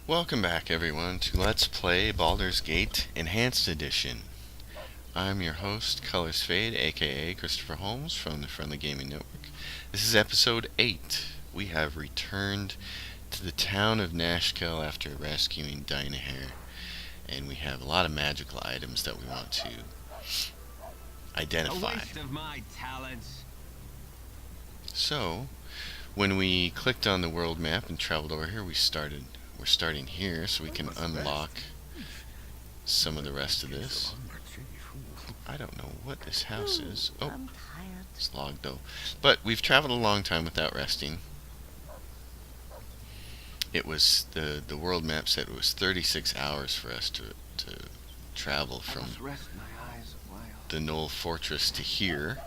Welcome back, everyone, to Let's Play Baldur's Gate Enhanced Edition. I'm your host, Colors Fade, aka Christopher Holmes from the Friendly Gaming Network. This is episode 8. We have returned to the town of Nashkel after rescuing Dynahair, and we have a lot of magical items that we want to identify. A waste of my talents. So, when we clicked on the world map and traveled over here, we're starting here so we can unlock some of the rest of this. I don't know what this house is. Oh, it's logged though. But we've traveled a long time without resting. It was the world map said it was 36 hours for us to travel from the Knoll Fortress to here.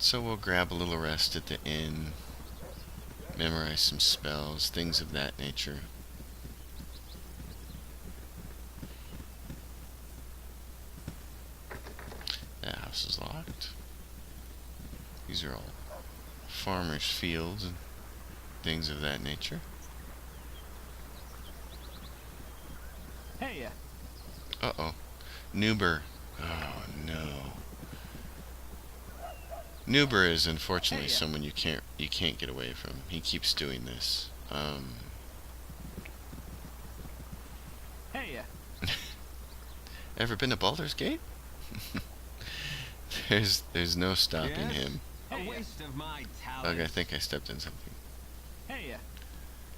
So we'll grab a little rest at the inn, memorize some spells, things of that nature. That house is locked. These are all farmers' fields and things of that nature. Hey, Uh-oh. Noober. Oh, no. Noober is unfortunately someone you can't get away from. He keeps doing this. Hey, Ever been to Baldur's Gate? There's no stopping him. a waste of my talents. Ugh, I think I stepped in something. Hey,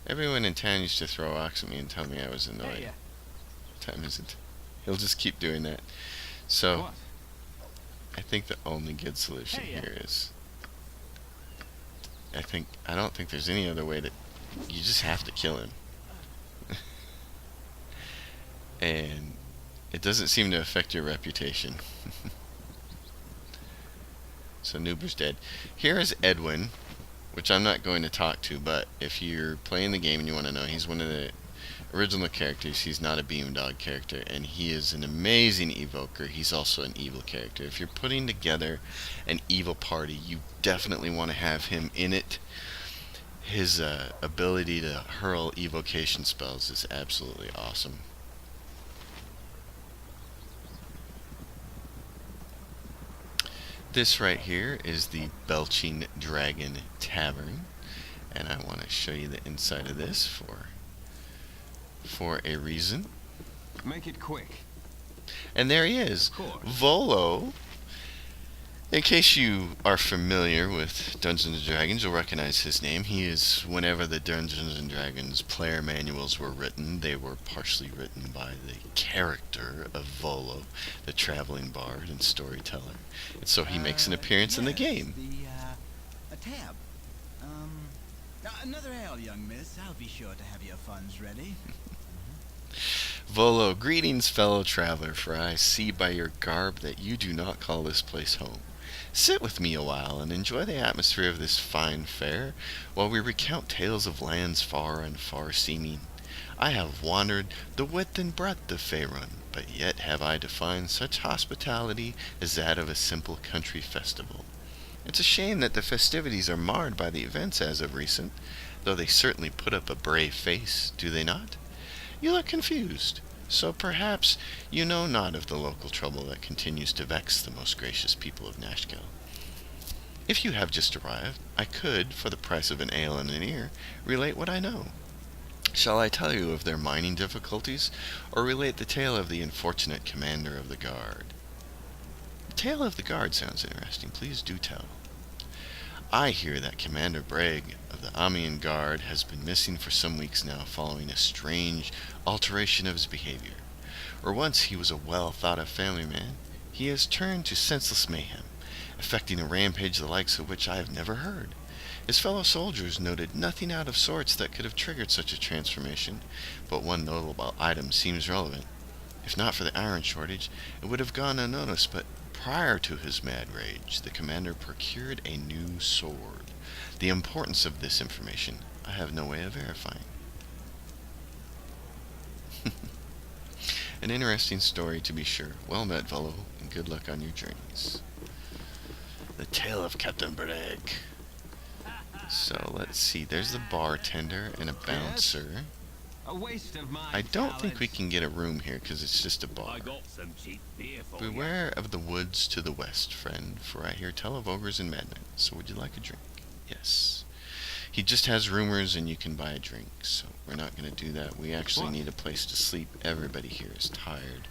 Everyone in town used to throw rocks at me and tell me I was annoying. hey, What time is it? He'll just keep doing that. So, what? I think the only good solution Hey, here is... I don't think there's any other way to... You just have to kill him. And it doesn't seem to affect your reputation. So Noober's dead. Here is Edwin, which I'm not going to talk to, but if you're playing the game and you want to know, he's one of the original characters. He's not a Beamdog character, and he is an amazing evoker. He's also an evil character. If you're putting together an evil party, you definitely want to have him in it. His ability to hurl evocation spells is absolutely awesome. This right here is the Belching Dragon Tavern, and I want to show you the inside of this for a reason. Make it quick. And there he is, Of course. Volo. In case you are familiar with Dungeons & Dragons, you'll recognize his name. He is, whenever the Dungeons & Dragons player manuals were written, they were partially written by the character of Volo, the traveling bard and storyteller. And so he makes an appearance in the game. A tab. Another ale, young miss. I'll be sure to have your funds ready. Volo, greetings, fellow traveler, for I see by your garb that you do not call this place home. Sit with me a while and enjoy the atmosphere of this fine fare, while we recount tales of lands far and far-seeming. I have wandered the width and breadth of Faerun, but yet have I to find such hospitality as that of a simple country festival. It's a shame that the festivities are marred by the events as of recent, though they certainly put up a brave face, do they not? You look confused, so perhaps you know not of the local trouble that continues to vex the most gracious people of Nashkel. If you have just arrived, I could, for the price of an ale and an ear, relate what I know. Shall I tell you of their mining difficulties, or relate the tale of the unfortunate commander of the guard? The tale of the guard sounds interesting. Please do tell. I hear that Commander Bragg of the Amiens Guard has been missing for some weeks now following a strange alteration of his behavior. Where once he was a well-thought-of family man, he has turned to senseless mayhem, effecting a rampage the likes of which I have never heard. His fellow soldiers noted nothing out of sorts that could have triggered such a transformation, but one notable item seems relevant. If not for the iron shortage, it would have gone unnoticed, but prior to his mad rage, the commander procured a new sword. The importance of this information I have no way of verifying. An interesting story, to be sure. Well met, Volo, and good luck on your journeys. The tale of Captain Bragg. So let's see. There's the bartender and a bouncer. A waste of my I don't think we talents. can get a room here because it's just a bar. I got some cheap beer for you. Beware of the woods to the west, friend, for I hear tell of ogres and madmen. So would you like a drink? Yes. He just has rumors and you can buy a drink, so we're not going to do that. We actually What? need a place to sleep. Everybody here is tired.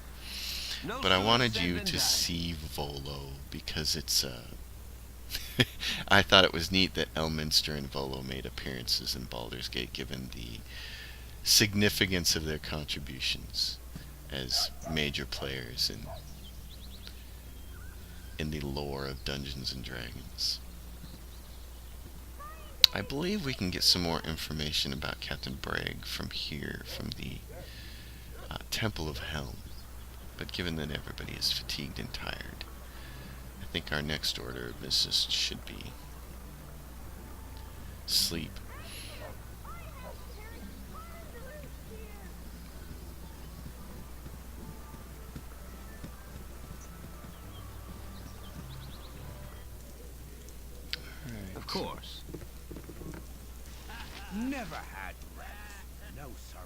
No But I sooner wanted said you than to done. see Volo because it's I thought it was neat that Elminster and Volo made appearances in Baldur's Gate given the significance of their contributions as major players in the lore of Dungeons and Dragons. I believe we can get some more information about Captain Bragg from here, from the Temple of Helm. But given that everybody is fatigued and tired, I think our next order of business should be sleep. Of course. Never had rats. No, sorry.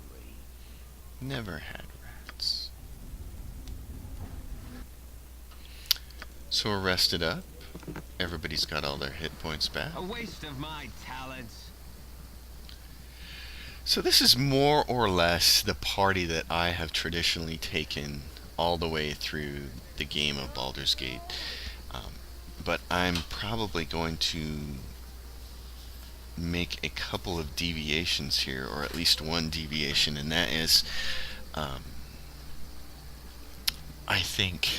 Never had rats. So we're rested up. Everybody's got all their hit points back. A waste of my talents. So this is more or less the party that I have traditionally taken all the way through the game of Baldur's Gate. But I'm probably going to make a couple of deviations here, or at least one deviation, and that is I think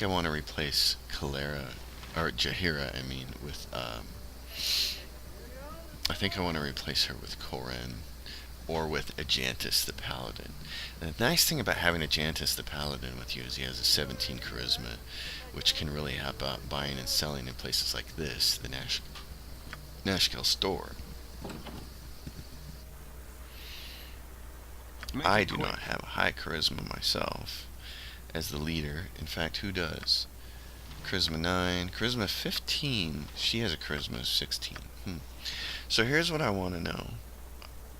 I want to replace Kalera, or Jahira, I mean, with I think I want to replace her with Koren, or with Ajantis the Paladin. And the nice thing about having Ajantis the Paladin with you is he has a 17 charisma, which can really help out buying and selling in places like this, the Nashkel store. Make I it do quick. not have a high charisma myself as the leader. In fact, who does? Charisma 9, charisma 15. She has a charisma of 16. So here's what I want to know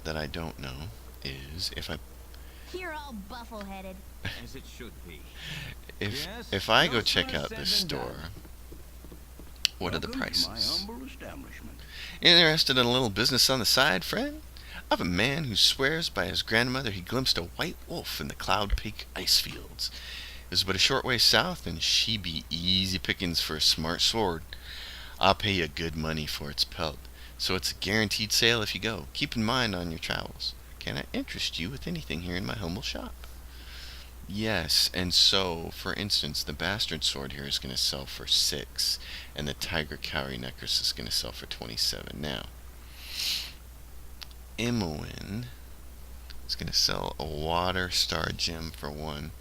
that I don't know is You're all buffle-headed. As it should be. if Yes, if I no go check sooner out said this than done. store, what are the Welcome to my prices? humble establishment. Interested in a little business on the side, friend? Of a man who swears by his grandmother he glimpsed a white wolf in the Cloud Peak ice fields. It was but a short way south, and she be easy pickings for a smart sword. I'll pay you good money for its pelt, so it's a guaranteed sale if you go. Keep in mind on your travels. Can I interest you with anything here in my humble shop? Yes, and so, for instance, the bastard sword here is going to sell for 6, and the tiger cowrie necklace is going to sell for 27. Now, Imoen is going to sell a water star gem for 1.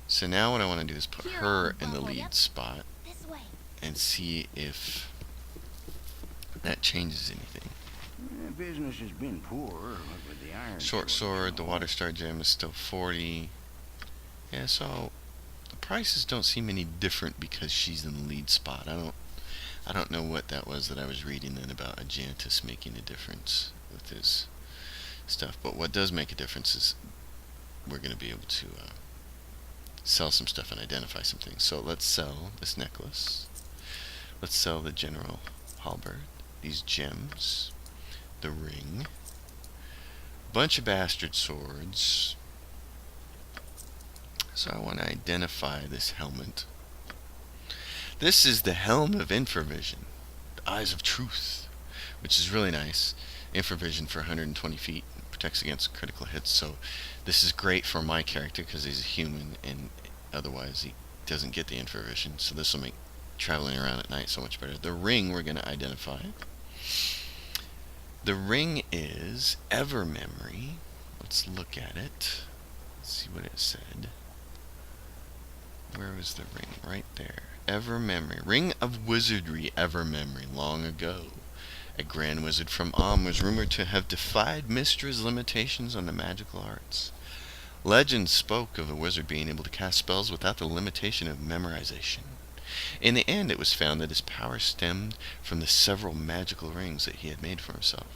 So now what I want to do is put Here, her I'll in the bubble, lead yep. spot This way. and see if that changes anything. Business has been poor with the iron. Short sword, the water star gem is still 40. Yeah, so the prices don't seem any different because she's in the lead spot. I don't know what that was that I was reading then about Ajantis making a difference with his stuff. But what does make a difference is we're going to be able to sell some stuff and identify some things. So let's sell this necklace. Let's sell the general halberd, these gems, the ring, bunch of bastard swords. So I want to identify this helmet. This is the Helm of Infravision, the Eyes of Truth, which is really nice. Infravision for 120 feet, protects against critical hits, so this is great for my character because he's a human and otherwise he doesn't get the infravision, so this will make traveling around at night so much better. The ring we're going to identify. The ring is Ever Memory. Let's look at it. Let's see what it said. Where was the ring? Right there. Ever Memory. Ring of Wizardry Ever Memory. Long ago, a grand wizard from Om was rumored to have defied Mystra's limitations on the magical arts. Legend spoke of a wizard being able to cast spells without the limitation of memorization. In the end, it was found that his power stemmed from the several magical rings that he had made for himself.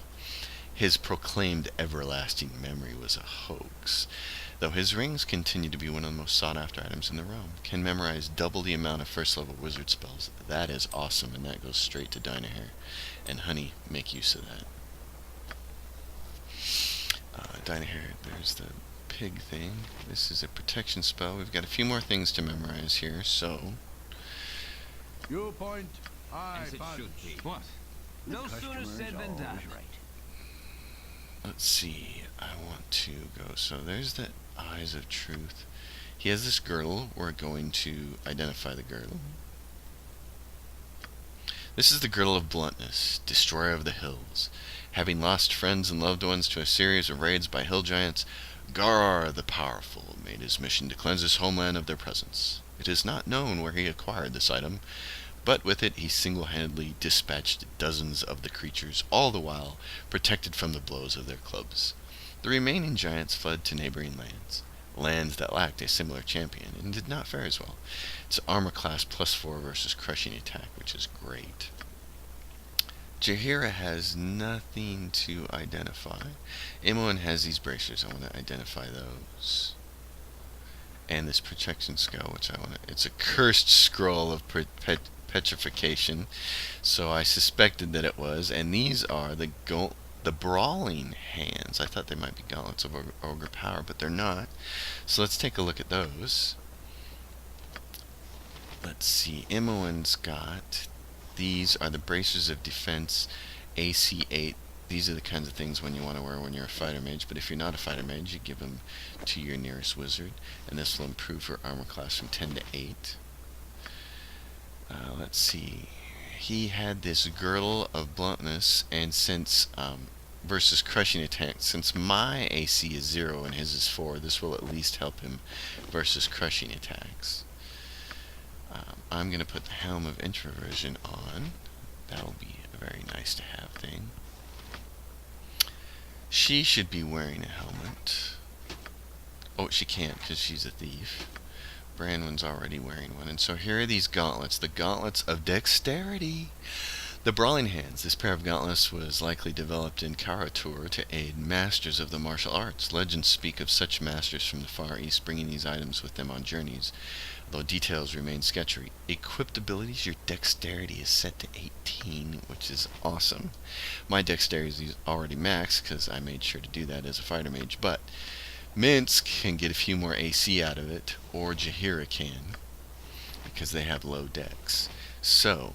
His proclaimed everlasting memory was a hoax, though his rings continue to be one of the most sought-after items in the realm. Can memorize double the amount of first-level wizard spells. That is awesome, and that goes straight to Dynahair. And honey, make use of that. Dynahair, there's the pig thing. This is a protection spell. We've got a few more things to memorize here, so... You point, I As it punch. should be. What? No sooner said than done. Right. Let's see, I want to go, so there's the Eyes of Truth. He has this girdle. We're going to identify the girdle. This is the Girdle of Bluntness, Destroyer of the Hills. Having lost friends and loved ones to a series of raids by hill giants, Gar the Powerful made his mission to cleanse his homeland of their presence. It is not known where he acquired this item, but with it he single-handedly dispatched dozens of the creatures, all the while protected from the blows of their clubs. The remaining giants fled to neighboring lands that lacked a similar champion, and did not fare as well. It's armor class +4 versus crushing attack, which is great. Jaheira has nothing to identify. Imoen has these bracers. I want to identify those. And this protection skull, which I want to... It's a cursed scroll of petrification, so I suspected that it was. And these are the brawling hands. I thought they might be gauntlets of ogre power, but they're not. So let's take a look at those. Let's see. Imoen's got... These are the bracers of defense, AC 8. These are the kinds of things when you want to wear when you're a fighter mage, but if you're not a fighter mage, you give them to your nearest wizard, and this will improve your armor class from 10 to 8. Let's see. He had this Girdle of Bluntness, and since versus crushing attack, since my AC is 0 and his is 4, this will at least help him versus crushing attacks. I'm going to put the Helm of Introversion on. That'll be a very nice to have thing. She should be wearing a helmet. Oh, she can't because she's a thief. Branwen's already wearing one. And so here are these gauntlets. The gauntlets of dexterity. The Brawling Hands. This pair of gauntlets was likely developed in Karatur to aid masters of the martial arts. Legends speak of such masters from the Far East bringing these items with them on journeys, though details remain sketchy. Equipped abilities, your dexterity is set to 18, which is awesome. My dexterity is already maxed because I made sure to do that as a fighter mage, but Minsk can get a few more AC out of it, or Jaheira can, because they have low dex. So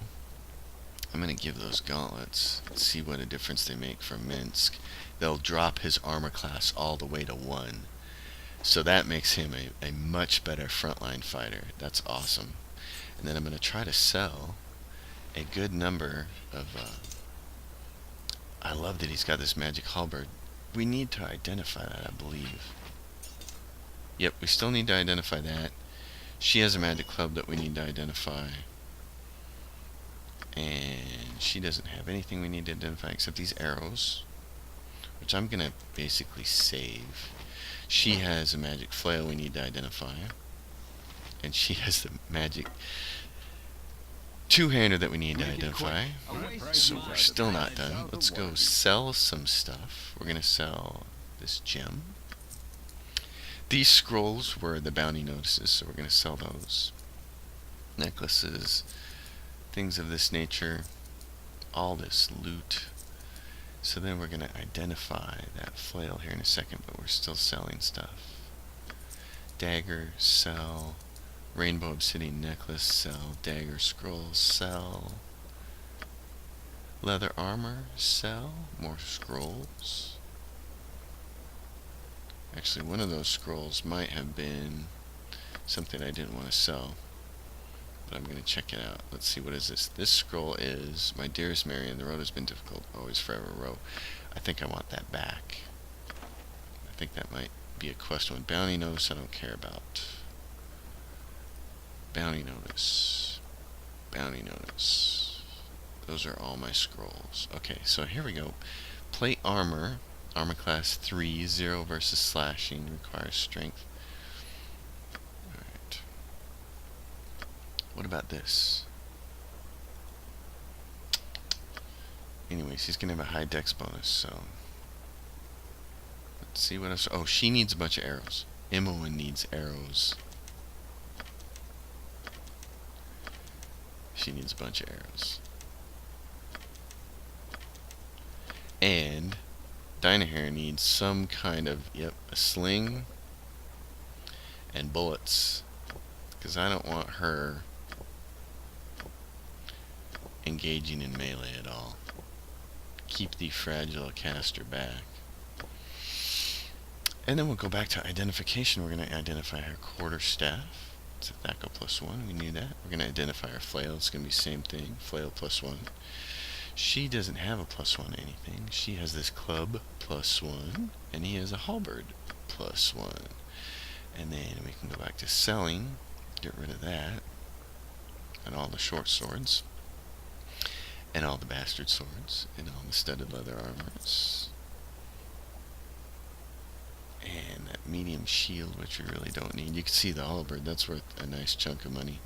I'm going to give those gauntlets, see what a difference they make for Minsk. They'll drop his armor class all the way to 1. So that makes him a much better frontline fighter. That's awesome. And then I'm going to try to sell a good number of... I love that he's got this magic halberd. We need to identify that, I believe. Yep, we still need to identify that. She has a magic club that we need to identify. And she doesn't have anything we need to identify except these arrows, which I'm going to basically save. She has a magic flail we need to identify. And she has the magic two-hander that we need to identify. So we're still not done. Let's go sell some stuff. We're going to sell this gem. These scrolls were the bounty notices, so we're going to sell those. Necklaces, things of this nature, all this loot. So then we're going to identify that flail here in a second, but we're still selling stuff. Dagger, sell. Rainbow obsidian necklace, sell. Dagger scroll, sell. Leather armor, sell. More scrolls. Actually, one of those scrolls might have been something I didn't want to sell, but I'm going to check it out. Let's see, what is this? This scroll is, My Dearest Marion, the road has been difficult, always forever row. I think I want that back. I think that might be a quest one. Bounty notice I don't care about. Bounty notice. Bounty notice. Those are all my scrolls. Okay, so here we go. Plate armor. Armor class 3, 0 versus slashing, requires strength. Alright. What about this? Anyways, he's gonna have a high dex bonus, so let's see what else. Oh, she needs a bunch of arrows. Imoen needs arrows. She needs a bunch of arrows. And Dynahair needs some kind of, a sling and bullets. Because I don't want her engaging in melee at all. Keep the fragile caster back. And then we'll go back to identification. We're going to identify her quarterstaff. It's a Thaco +1. We need that. We're going to identify her flail. It's going to be the same thing. Flail +1. She doesn't have a +1 anything. She has this club +1. And he has a halberd +1. And then we can go back to selling. Get rid of that. And all the short swords. And all the bastard swords. And all the studded leather armors. And that medium shield, which we really don't need. You can see the halberd. That's worth a nice chunk of money.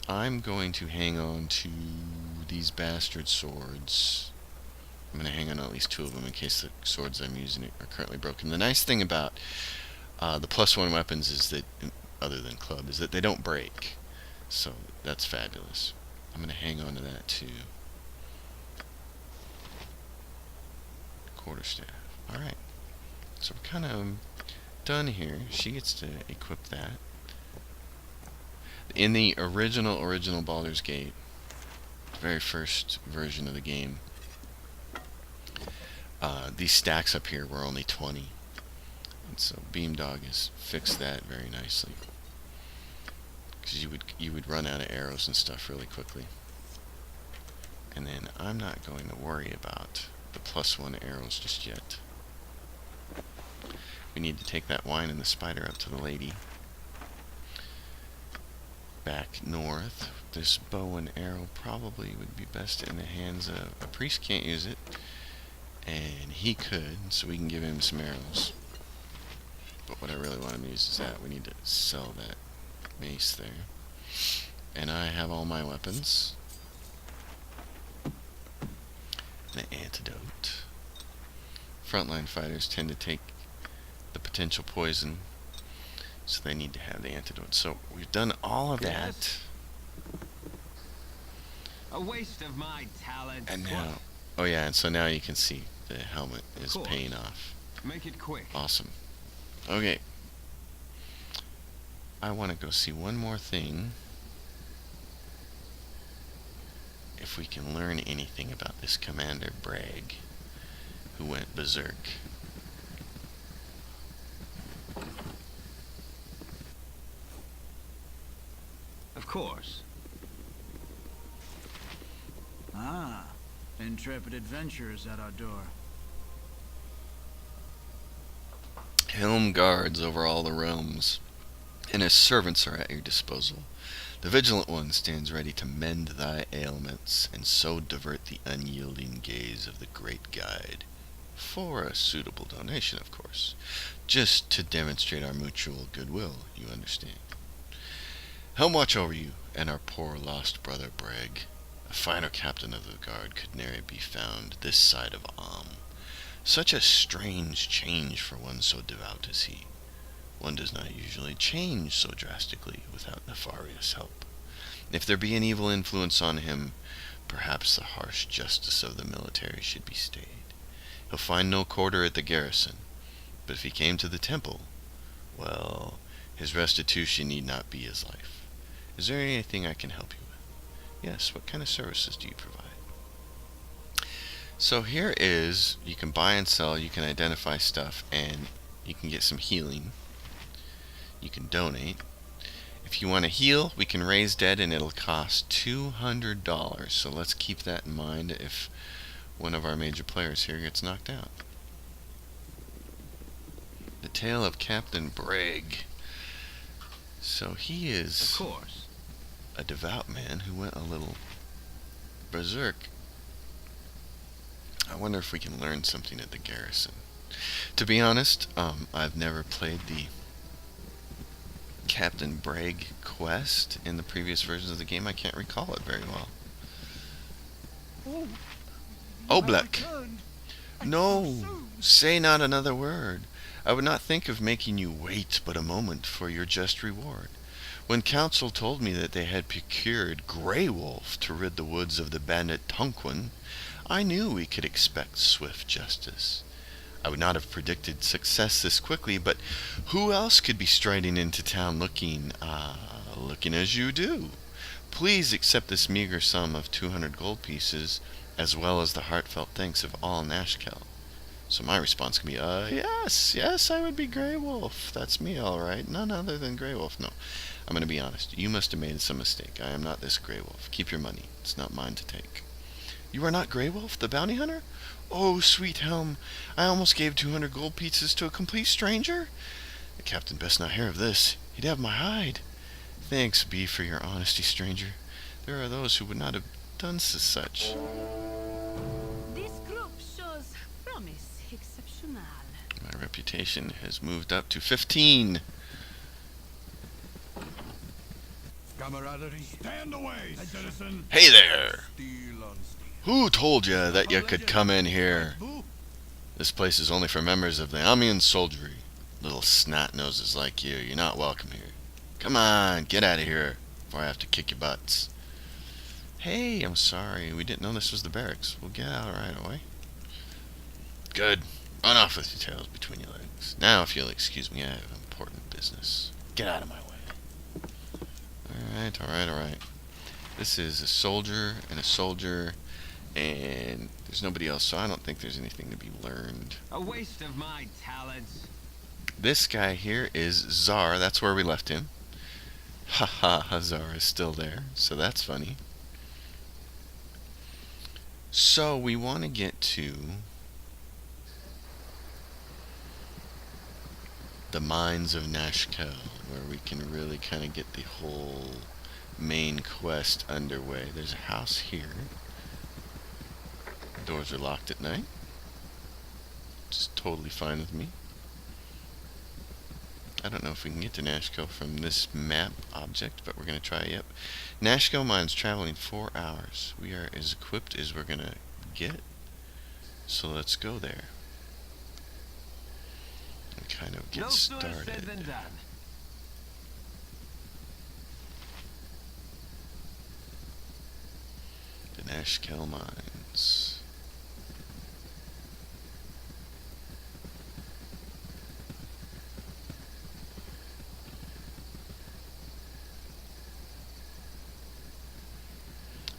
I'm going to hang on to these bastard swords. I'm going to hang on to at least 2 of them in case the swords I'm using are currently broken. The nice thing about the +1 weapons is that, other than club, is that they don't break. So that's fabulous. I'm going to hang on to that too. Quarterstaff. Alright. So we're kind of done here. She gets to equip that. In the original Baldur's Gate, the very first version of the game, these stacks up here were only 20. And so Beamdog has fixed that very nicely. Because you would run out of arrows and stuff really quickly. And then I'm not going to worry about the +1 arrows just yet. We need to take that wine and the spider up to the lady. Back north. This bow and arrow probably would be best in the hands of... A priest can't use it. And he could, so we can give him some arrows. But what I really want him to use is that. We need to sell that mace there. And I have all my weapons. An antidote. Frontline fighters tend to take the potential poison, so they need to have the antidote. So we've done all of that. A waste of my talent. And now, oh yeah, and so now you can see the helmet is paying off. Make it quick. Awesome. Okay. I want to go see one more thing. If we can learn anything about this Commander Bragg, who went berserk. Of course. Ah, intrepid adventurers at our door. Helm guards over all the realms, and his servants are at your disposal. The vigilant one stands ready to mend thy ailments, and so divert the unyielding gaze of the great guide. For a suitable donation, of course. Just to demonstrate our mutual goodwill, you understand. Helm watch over you, and our poor lost brother Bragg. A finer captain of the guard could ne'er be found this side of Am. Such a strange change for one so devout as he. One does not usually change so drastically without nefarious help. If there be an evil influence on him, perhaps the harsh justice of the military should be stayed. He'll find no quarter at the garrison, but if he came to the temple, well, his restitution need not be his life. Is there anything I can help you with? Yes, what kind of services do you provide? So here is, you can buy and sell, you can identify stuff, and you can get some healing. You can donate. If you want to heal, we can raise dead, and it'll cost $200. So let's keep that in mind if one of our major players here gets knocked out. The tale of Captain Bragg. So he is Of course. a devout man who went a little berserk. I wonder if we can learn something at the garrison. To be honest, I've never played the Captain Bragg quest in the previous versions of the game. I can't recall it very well. Oblek! No! Say not another word. I would not think of making you wait but a moment for your just reward. When council told me that they had procured Grey Wolf to rid the woods of the bandit Tonquin, I knew we could expect swift justice. I would not have predicted success this quickly, but who else could be striding into town looking as you do? Please accept this meager sum of 200 gold pieces, as well as the heartfelt thanks of all Nashkel. So my response can be, yes, I would be Grey Wolf. That's me, all right. None other than Grey Wolf. No, I'm going to be honest. You must have made some mistake. I am not this Grey Wolf. Keep your money. It's not mine to take. You are not Grey Wolf, the bounty hunter? Oh, sweet helm, I almost gave 200 gold pieces to a complete stranger? The captain best not hear of this. He'd have my hide. Thanks be for your honesty, stranger. There are those who would not have done such. This group shows promise exceptional. My reputation has moved up to 15. Camaraderie. Stand away, citizen. Hey there! Steel on steel. Who told you that you could come in here? This place is only for members of the Amiens soldiery. Little snot noses like you, you're not welcome here. Come on, get out of here before I have to kick your butts. Hey, I'm sorry, we didn't know this was the barracks. We'll get out right away. Good. Run off with your tails between your legs. Now, if you'll excuse me, I have important business. Get out of my way. Alright. This is a soldier, and there's nobody else, so I don't think there's anything to be learned. A waste of my talents. This guy here is Czar. That's where we left him. Haha, Czar is still there, so that's funny. So we want to get to the mines of Nashkel, where we can really kind of get the whole main quest underway. There's a house here. Doors are locked at night. Just totally fine with me. I don't know if we can get to Nashkel from this map object, but we're going to try. Yep. Nashkel mines traveling 4 hours. We are as equipped as we're going to get. So let's go there. And kind of get No sooner said started. than done. The Nashkel mines.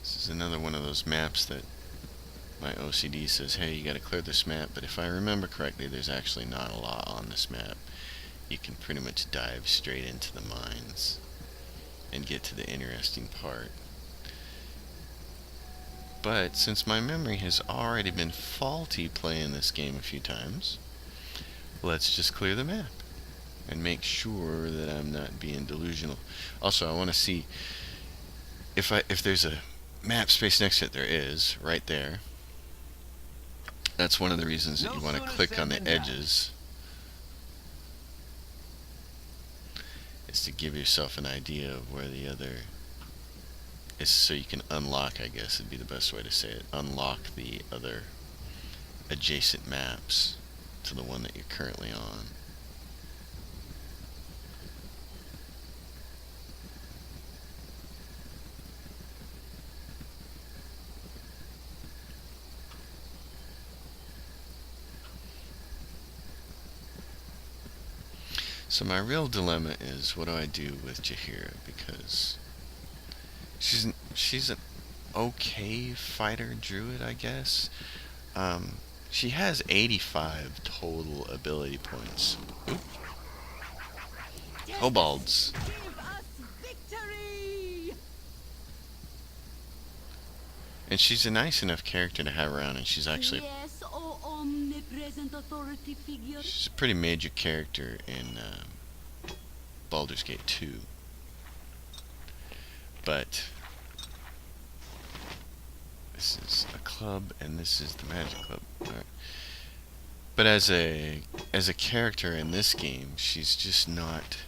This is another one of those maps that my OCD says, hey, you gotta clear this map, but if I remember correctly, there's actually not a lot on this map. You can pretty much dive straight into the mines and get to the interesting part. But since my memory has already been faulty playing this game a few times, let's just clear the map and make sure that I'm not being delusional. Also, I want to see if there's a map space next to it. There is, right there. That's one of the reasons that you want to click on the edges, is to give yourself an idea of where the other is, so you can unlock, I guess would be the best way to say it, unlock the other adjacent maps to the one that you're currently on. So my real dilemma is, what do I do with Jaheira? Because she's an okay fighter druid, I guess. She has 85 total ability points. Oop. Kobolds. Give us victory! And she's a nice enough character to have around, and she's actually Yes, O omnipresent authority figure. she's a pretty major character in Baldur's Gate 2. But this is a club, and this is the magic club. Alright. But as a character in this game, she's just not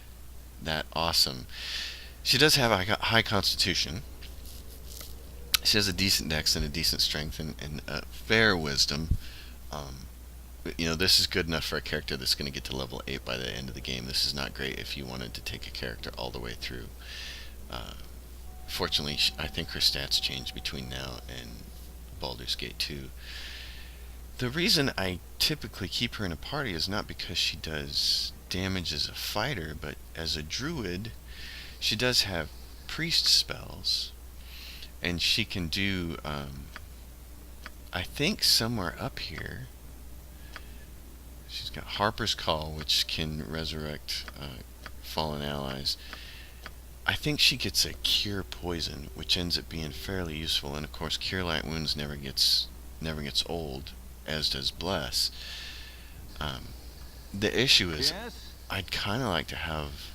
that awesome. She does have a high constitution. She has a decent dex and a decent strength and a fair wisdom. Um, this is good enough for a character that's going to get to level 8 by the end of the game. This is not great if you wanted to take a character all the way through. Uh, Fortunately, I think her stats change between now and Baldur's Gate 2. The reason I typically keep her in a party is not because she does damage as a fighter, but as a druid, she does have priest spells, and she can do, I think somewhere up here, she's got Harper's Call, which can resurrect fallen allies. I think she gets a Cure Poison, which ends up being fairly useful, and of course Cure Light Wounds never gets old, as does Bless. The issue is, Yes? I'd kind of like to have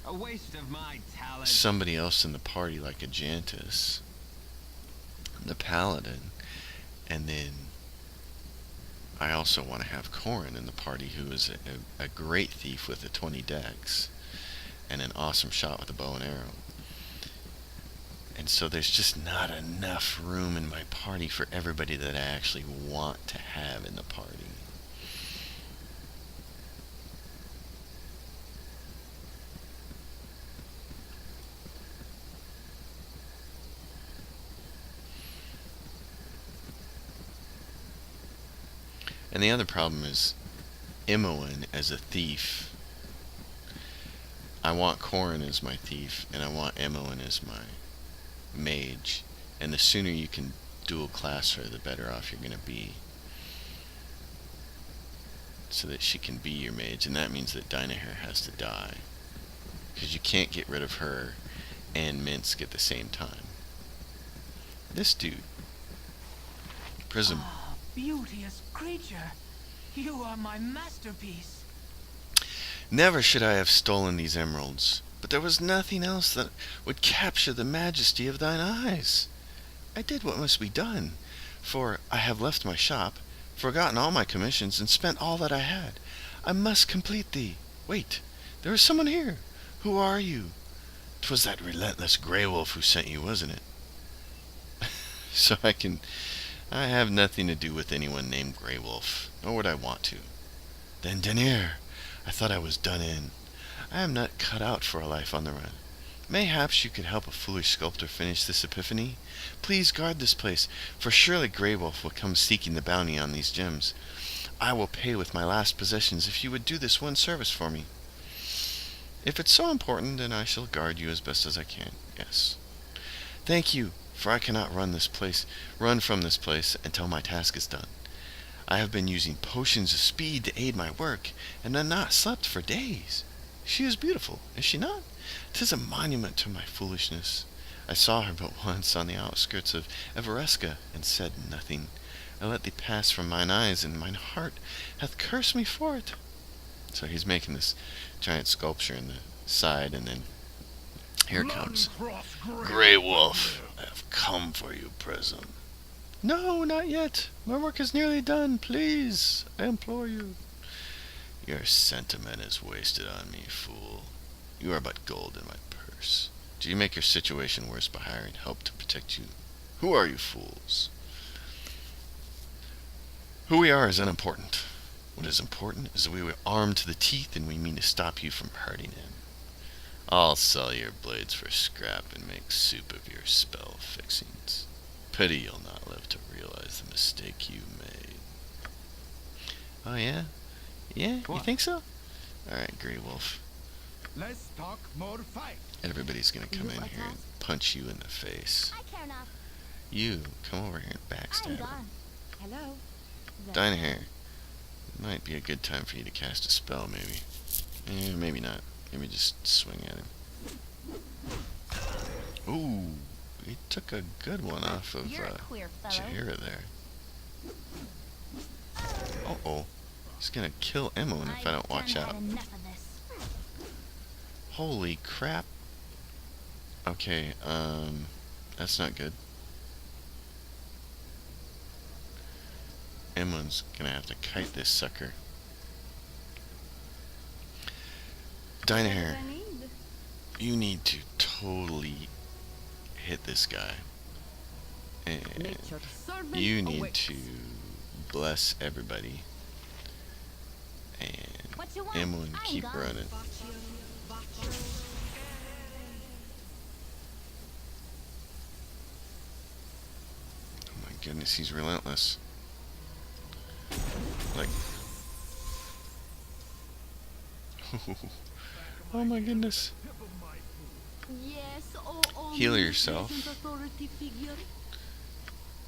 A waste of my talent. somebody else in the party, like a Jantis, the Paladin, and then I also want to have Corrin in the party, who is a great thief with a 20 dex and an awesome shot with a bow and arrow. And so there's just not enough room in my party for everybody that I actually want to have in the party. And the other problem is Imoen as a thief. I want Corrin as my thief, and I want Imoen as my mage. And the sooner you can dual class her, the better off you're going to be. So that she can be your mage, and that means that Dynahair has to die. Because you can't get rid of her and Minsk at the same time. This dude. Prism. Beauteous creature, you are my masterpiece. Never should I have stolen these emeralds, but there was nothing else that would capture the majesty of thine eyes. I did what must be done, for I have left my shop, forgotten all my commissions, and spent all that I had. I must complete thee. Wait, there is someone here. Who are you? 'Twas that relentless grey wolf who sent you, wasn't it? So I have nothing to do with anyone named Grey Wolf, nor would I want to. Then Denier, I thought I was done in. I am not cut out for a life on the run. Mayhaps you could help a foolish sculptor finish this epiphany. Please guard this place, for surely Grey Wolf will come seeking the bounty on these gems. I will pay with my last possessions if you would do this one service for me. If it's so important, then I shall guard you as best as I can. Yes. Thank you. For I cannot run from this place until my task is done. I have been using potions of speed to aid my work, and have not slept for days. She is beautiful, is she not? 'Tis a monument to my foolishness. I saw her but once on the outskirts of Everesca, and said nothing. I let thee pass from mine eyes, and mine heart hath cursed me for it. So he's making this giant sculpture in the side, and then here it comes. Grey Wolf, I have come for you, Prism. No, not yet. My work is nearly done. Please, I implore you. Your sentiment is wasted on me, fool. You are but gold in my purse. Do you make your situation worse by hiring help to protect you? Who are you, fools? Who we are is unimportant. What is important is that we were armed to the teeth, and we mean to stop you from hurting him. I'll sell your blades for scrap and make soup of your spell fixings. Pity you'll not live to realize the mistake you made. Oh yeah? Yeah? You What? think so? Alright, Grey Wolf. Let's talk more fight. Everybody's gonna come in here and punch you in the face. I care not. You, come over here and I'm backstab him. gone. Hello. Dynahair. Might be a good time for you to cast a spell, maybe. Maybe not. Maybe just swing at him. Ooh, he took a good one off of You're a queer fellow. Jaira there. Uh-oh. He's gonna kill Imoen if I don't watch done out. had enough of this. Holy crap. Okay, that's not good. Imoen's gonna have to kite this sucker. Dynahair, You need to totally hit this guy. And Nature's servant you need awaits. to bless everybody. And What you want? Emlyn, I'm keep gone. running. Oh my goodness, he's relentless. Like, oh my goodness. Yes, Heal yourself. omnipresent authority figure.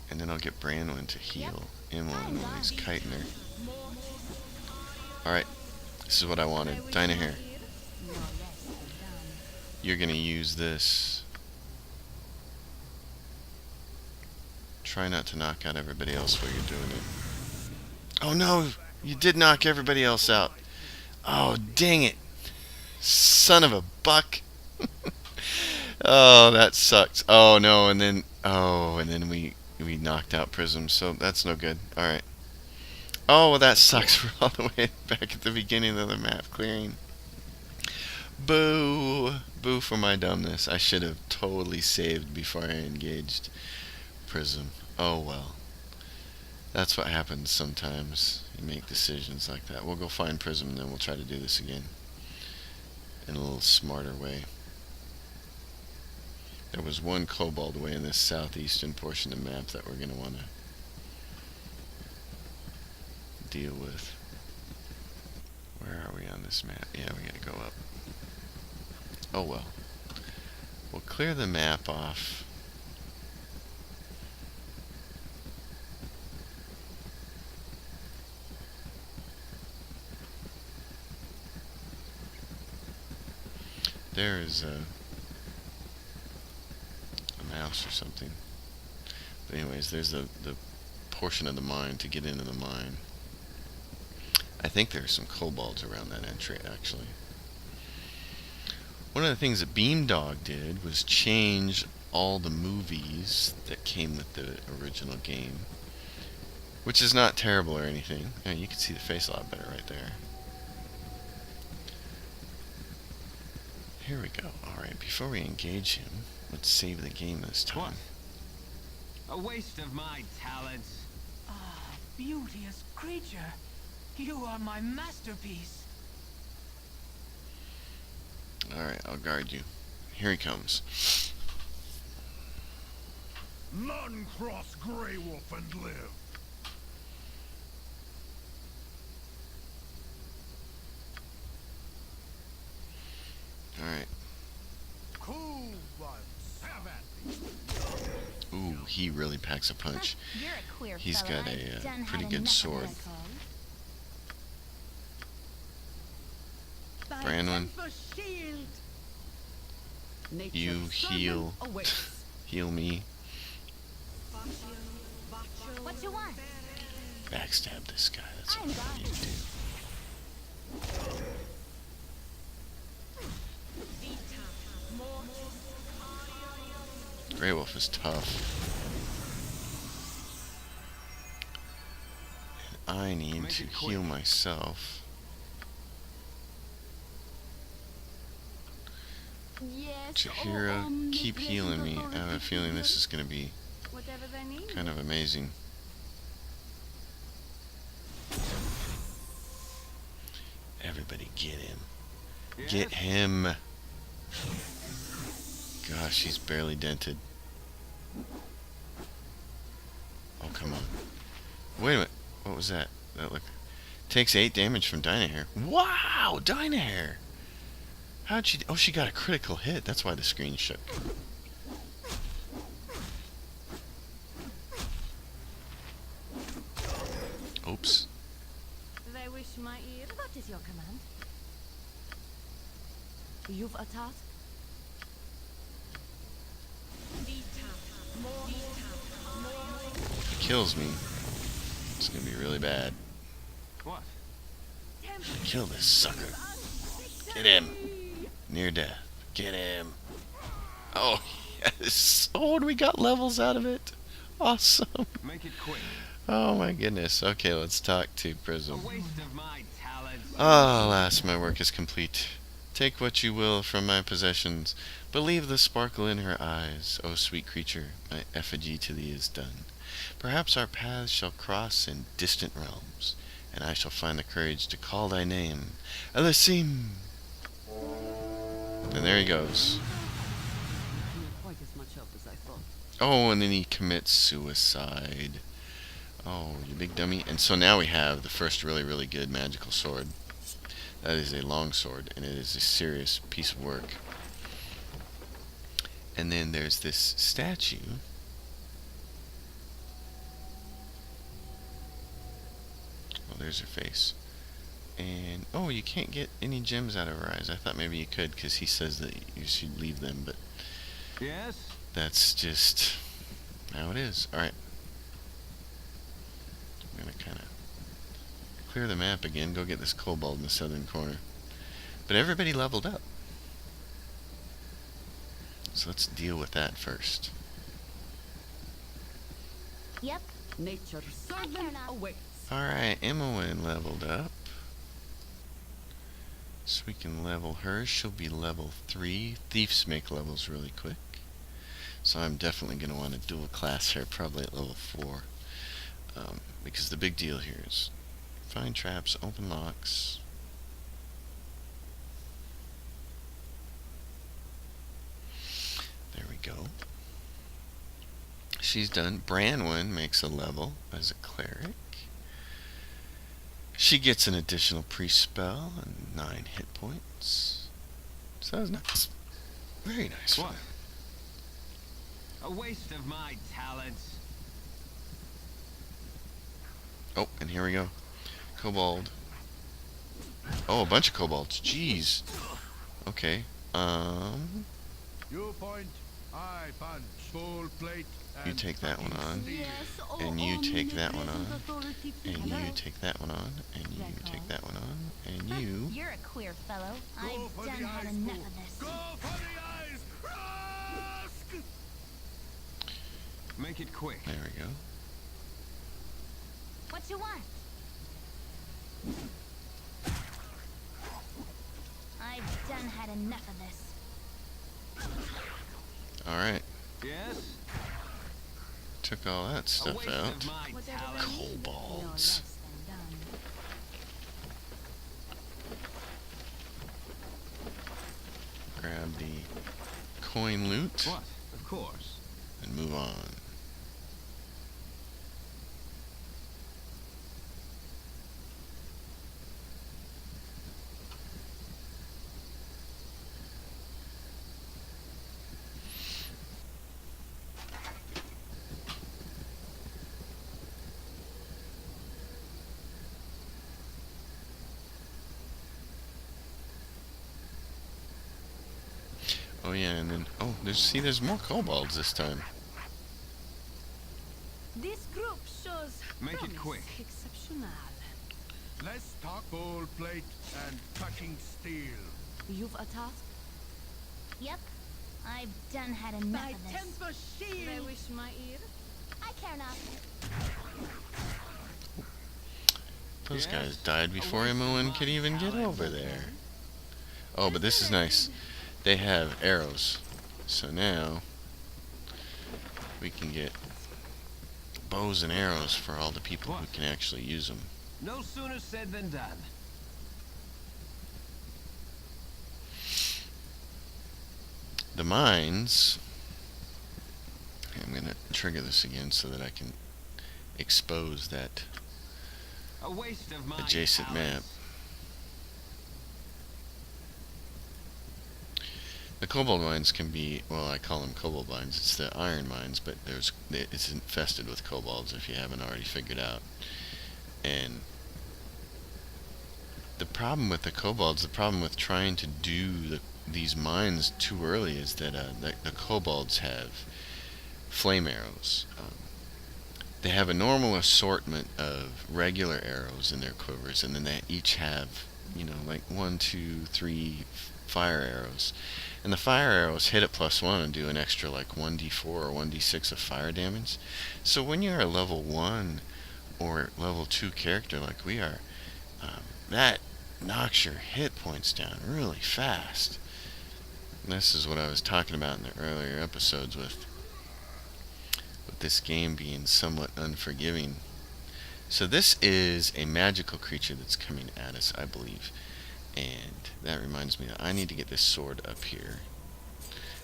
And then I'll get Branwyn to heal Emlyn while he's kiting her. Alright, this is what I wanted. Dinah here. No less than done. You're gonna use this. Try not to knock out everybody else while you're doing it. Oh no! You did knock everybody else out. Oh, dang it. Son of a buck. Oh, that sucks. Oh no, and then we knocked out Prism, so that's no good. Alright. Oh, well, that sucks. We're all the way back at the beginning of the map clearing. Boo! Boo for my dumbness. I should have totally saved before I engaged Prism. Oh well. That's what happens sometimes. You make decisions like that. We'll go find Prism and then we'll try to do this again in a little smarter way. There was one kobold way in this southeastern portion of the map that we're going to want to deal with. Where are we on this map? Yeah, we got to go up. Oh well. We'll clear the map off. There is a mouse or something. But anyways, there's the portion of the mine to get into the mine. I think there are some kobolds around that entry, actually. One of the things that Beamdog did was change all the movies that came with the original game, which is not terrible or anything. Yeah, you can see the face a lot better right there. Here we go. Alright, before we engage him, let's save the game this time. A waste of my talents. Ah, beauteous creature. You are my masterpiece. Alright, I'll guard you. Here he comes. None cross Grey Wolf and live. Alright. Cool ones. Have at me. Ooh, he really packs a punch. You're a queer He's fella. got a I've done pretty had good enough of sword. that call. Branwyn, For shield. Nature's you servant heal. awaits. Heal me. What you want? Backstab this guy. That's I'm what I gone. need to do. Grey Wolf is tough. And I need Make to it quick. heal myself. Yes, Chihira, keep healing me. I have a feeling this is going to be Whatever they need. kind of amazing. Everybody get him. Get Yes? him. Gosh, he's barely dented. Oh, come on. Wait a minute. What was that? That look takes 8 damage from Dynahair. Wow, Dynahair. How'd she? Oh, she got a critical hit. That's why the screen shook. Oops. They wish my ear. What is your command? You've a task? If he kills me, it's gonna be really bad. What? Kill this sucker. Get him. Near death. Get him. Oh, yes. Oh, and we got levels out of it. Awesome. Make it quick. Oh, my goodness. Okay, let's talk to A Prism. waste of my talents. Ah, alas, my work is complete. Take what you will from my possessions, but leave the sparkle in her eyes. O sweet creature, my effigy to thee is done. Perhaps our paths shall cross in distant realms, and I shall find the courage to call thy name, Elysim. And there he goes. Not quite as much help as I thought. Oh, and then he commits suicide. Oh, you big dummy. And so now we have the first really, really good magical sword. That is a long sword, and it is a serious piece of work. And then there's this statue. Oh, there's her face. And, oh, you can't get any gems out of her eyes. I thought maybe you could, because he says that you should leave them, but Yes? that's just how it is. Alright. I'm going to kind of clear the map again, go get this kobold in the southern corner. But everybody leveled up. So let's deal with that first. Yep. Nature servant enough. awaits. Alright, Imoen leveled up. So we can level her. She'll be level 3. Thieves make levels really quick. So I'm definitely going to want to dual class her, probably at level 4. Because the big deal here is find traps, open locks. There we go. She's done. Branwen makes a level as a cleric. She gets an additional priest spell and 9 hit points. So that was nice. Very nice. What? A waste of my talents. Oh, and here we go. Kobold. Oh, a bunch of kobolds. Jeez. Okay. You point, I punch. Full plate. You take that one on. Yes, And you take that one on. omnipresent authority And figure. you take that one on. And you take that one on. And you. You're a queer fellow. Go I've for done the had eyes, enough fool. of this. Go for the eyes! Rask! Make it quick. There we go. What you want? I've done had enough of this. Alright. Yes? Took all that A stuff waste out. of my Whatever talents. they need, no Kobolds. less than done. Grab the coin loot. What? Of course. And move on. Oh yeah, and then there's more kobolds this time. This group shows Make it promise quick. exceptional. Let's talk full plate and cutting steel. You've a task? Yep. I've done had enough My of this. temper shield. I wish my ear. I care not. Those Yes? guys died before A waste of Imoen my could even get talent. over there. Oh, but this is nice. They have arrows. So now we can get bows and arrows for all the people who What? can actually use them. No sooner said than done. The mines. I'm going to trigger this again so that I can expose that A waste of my adjacent map. talents. The cobalt mines can be, well, I call them cobalt mines. It's the iron mines, but it's infested with kobolds if you haven't already figured out. And the problem with the kobolds, the problem with trying to do these mines too early is that the kobolds have flame arrows. They have a normal assortment of regular arrows in their quivers, and then they each have, like 1, 2, 3 fire arrows. And the fire arrows hit at +1 and do an extra like 1d4 or 1d6 of fire damage. So when you're a level 1 or level 2 character like we are, that knocks your hit points down really fast. And this is what I was talking about in the earlier episodes with this game being somewhat unforgiving. So this is a magical creature that's coming at us, I believe. And that reminds me that I need to get this sword up here.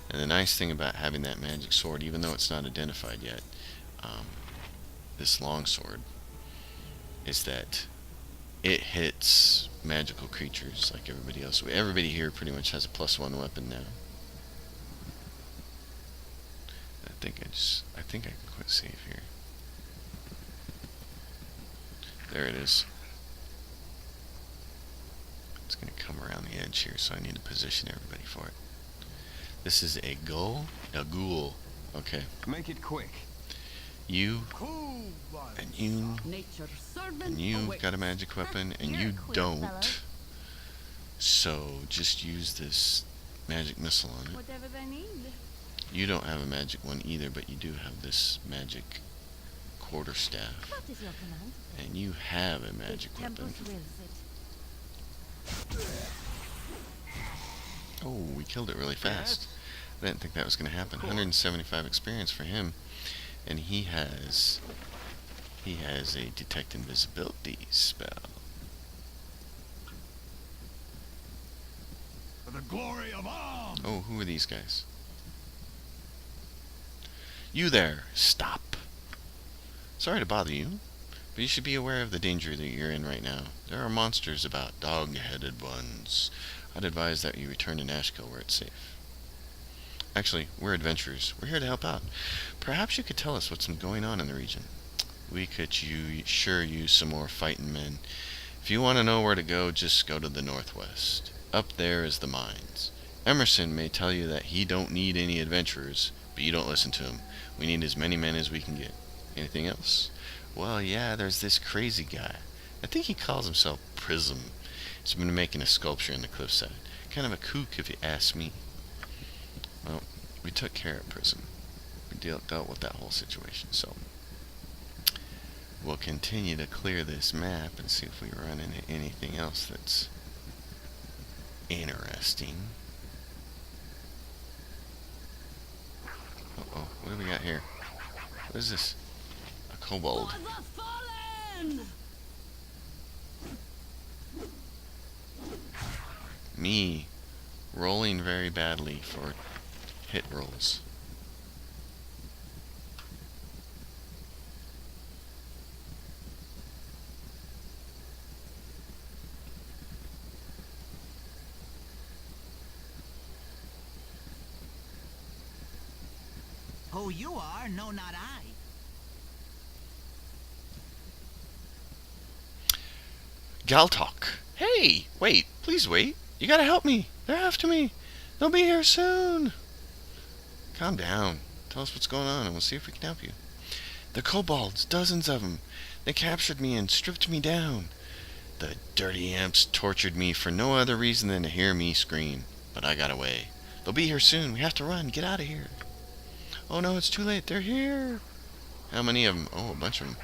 And the nice thing about having that magic sword, even though it's not identified yet, this long sword, is that it hits magical creatures like everybody else. Everybody here pretty much has a +1 weapon now. I think I can quit save here. There it is. It's going to come around the edge here, so I need to position everybody for it. This is a ghoul. Okay. Make it quick. You Cool one. and you Nature's servant and you've awaits. got a magic weapon, and You're you a quick don't. fellow. So just use this magic missile on it. Whatever they need. You don't have a magic one either, but you do have this magic quarterstaff, What is your command? and you have a magic The weapon. Tempest wills it. Oh, we killed it really fast. I didn't think that was going to happen. 175 experience for him, and he has a detect invisibility spell. For the glory of arms. Oh, who are these guys? You there, stop. Sorry to bother you, but you should be aware of the danger that you're in right now. There are monsters about, dog-headed ones. I'd advise that you return to Nashkel where it's safe. Actually, we're adventurers. We're here to help out. Perhaps you could tell us what's going on in the region. We could sure use some more fighting men. If you want to know where to go, just go to the northwest. Up there is the mines. Emerson may tell you that he don't need any adventurers, but you don't listen to him. We need as many men as we can get. Anything else? Well, yeah, there's this crazy guy. I think he calls himself Prism. He's been making a sculpture in the cliffside. Kind of a kook, if you ask me. Well, we took care of Prism. We dealt with that whole situation, so we'll continue to clear this map and see if we run into anything else that's interesting. Uh-oh, what do we got here? What is this? A kobold. For the fallen! Me, rolling very badly for hit rolls. Who you are, no, not I. Galtok. Hey, wait, please wait. You gotta help me. They're after me. They'll be here soon. Calm down. Tell us what's going on and we'll see if we can help you. The kobolds, dozens of them. They captured me and stripped me down. The dirty imps tortured me for no other reason than to hear me scream. But I got away. They'll be here soon. We have to run. Get out of here. Oh no, it's too late. They're here. How many of them? Oh, a bunch of them.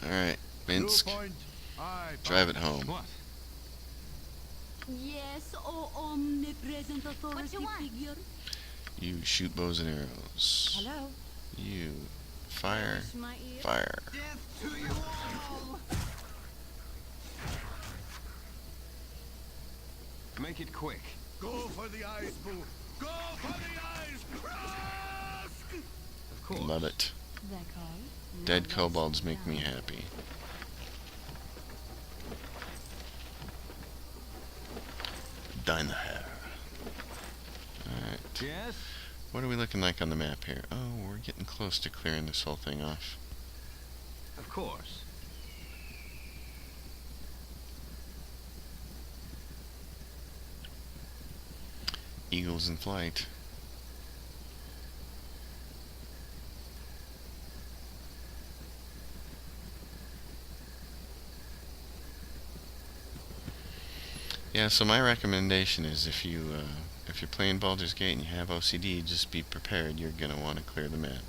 Alright, Minsk, Blue point. Aye, drive it home. What? Yes, O omnipresent authority want? figure. You shoot bows and arrows. Hello? You fire, Brush my ear. fire. Death to you all! Make it quick. Go for the eyes, Boo. Go for the eyes. Rask! Of course. Love it. That call? Dead Now kobolds that's make me down. happy. Done her. Alright. Yes? What are we looking like on the map here? Oh, we're getting close to clearing this whole thing off. Of course. Eagles in flight. Yeah, so my recommendation is if you're playing Baldur's Gate and you have OCD, just be prepared. You're gonna want to clear the map.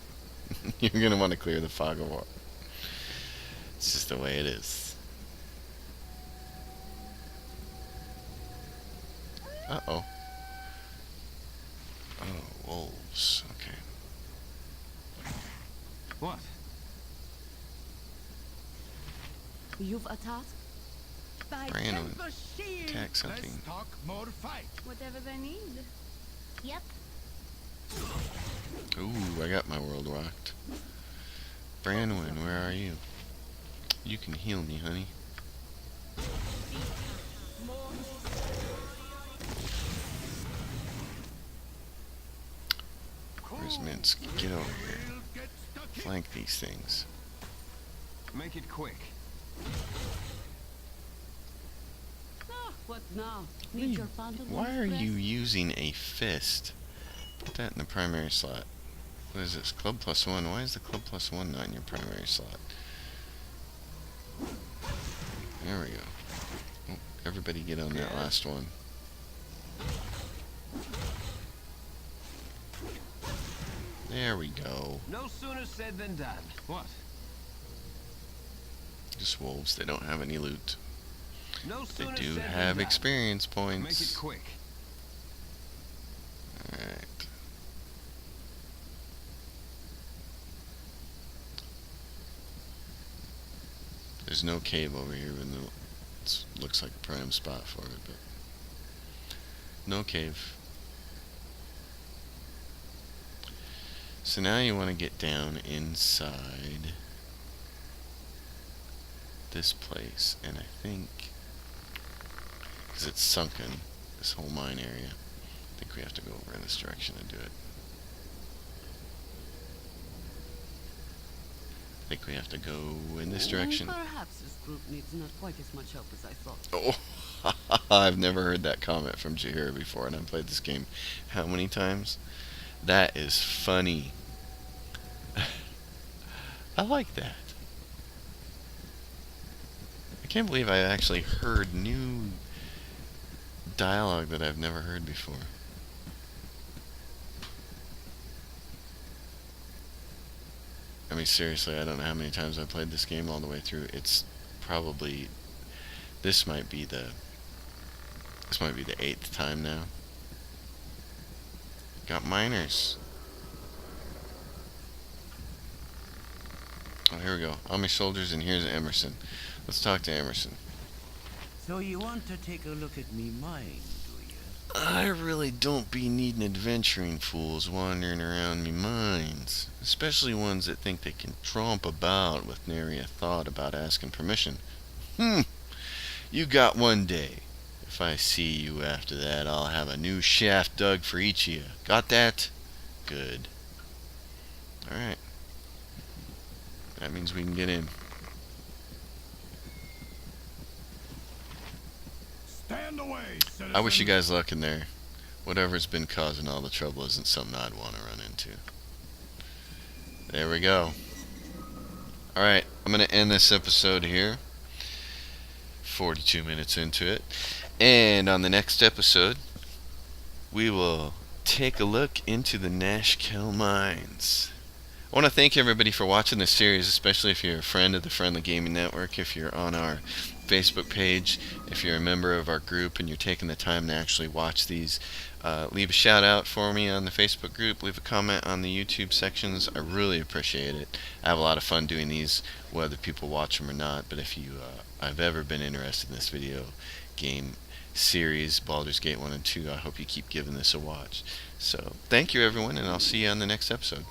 You're gonna want to clear the fog of war. It's just the way it is. Uh-oh. Oh, wolves. Okay. What? You've a task? Brandon, attack something. Let's talk more fight. Whatever they need. Yep. Ooh, I got my world rocked. Branwyn, where are you? You can heal me, honey. Where's Minsk? Get over here. We'll get stuck in. Flank these things. Make it quick. Ah, what now? Need your bundle Why are you using a fist? Put that in the primary slot. What is this? Club +1. Why is the club +1 not in your primary slot? There we go. Oh, everybody get on that last one. There we go. No sooner said than done. What? Just wolves. They don't have any loot. No They sooner do said than have done. experience Make it points. quick. Alright. There's no cave over here, even though it looks like a prime spot for it, but no cave. So now you want to get down inside this place, and I think, because it's sunken, this whole mine area, I think we have to go over in this direction and do it. I think we have to go in this direction. Perhaps this group needs not quite as much help as I thought. Oh, I've never heard that comment from Jahir before, and I've played this game how many times? That is funny. I like that. I can't believe I actually heard new dialogue that I've never heard before. I mean, seriously, I don't know how many times I've played this game all the way through. It's probably, this might be the 8th time now. Got miners. Oh, here we go. On my shoulders, and here's Emerson. Let's talk to Emerson. So you want to take a look at me mine, do you? I really don't be needing adventuring fools wandering around me mines, especially ones that think they can tromp about with nary a thought about asking permission. You got one day. If I see you after that, I'll have a new shaft dug for each of you. Got that? Good. Alright. That means we can get in. Stand away, citizen. I wish you guys luck in there. Whatever's been causing all the trouble isn't something I'd want to run into. There we go. Alright, I'm going to end this episode here. 42 minutes into it. And on the next episode, we will take a look into the Nashkel mines. I want to thank everybody for watching this series, especially if you're a friend of the Friendly Gaming Network, if you're on our Facebook page, if you're a member of our group and you're taking the time to actually watch these. Leave a shout out for me on the Facebook group, leave a comment on the YouTube sections. I really appreciate it. I have a lot of fun doing these, whether people watch them or not, but if you have ever been interested in this video game series, Baldur's Gate 1 and 2, I hope you keep giving this a watch. So, thank you everyone, and I'll see you on the next episode.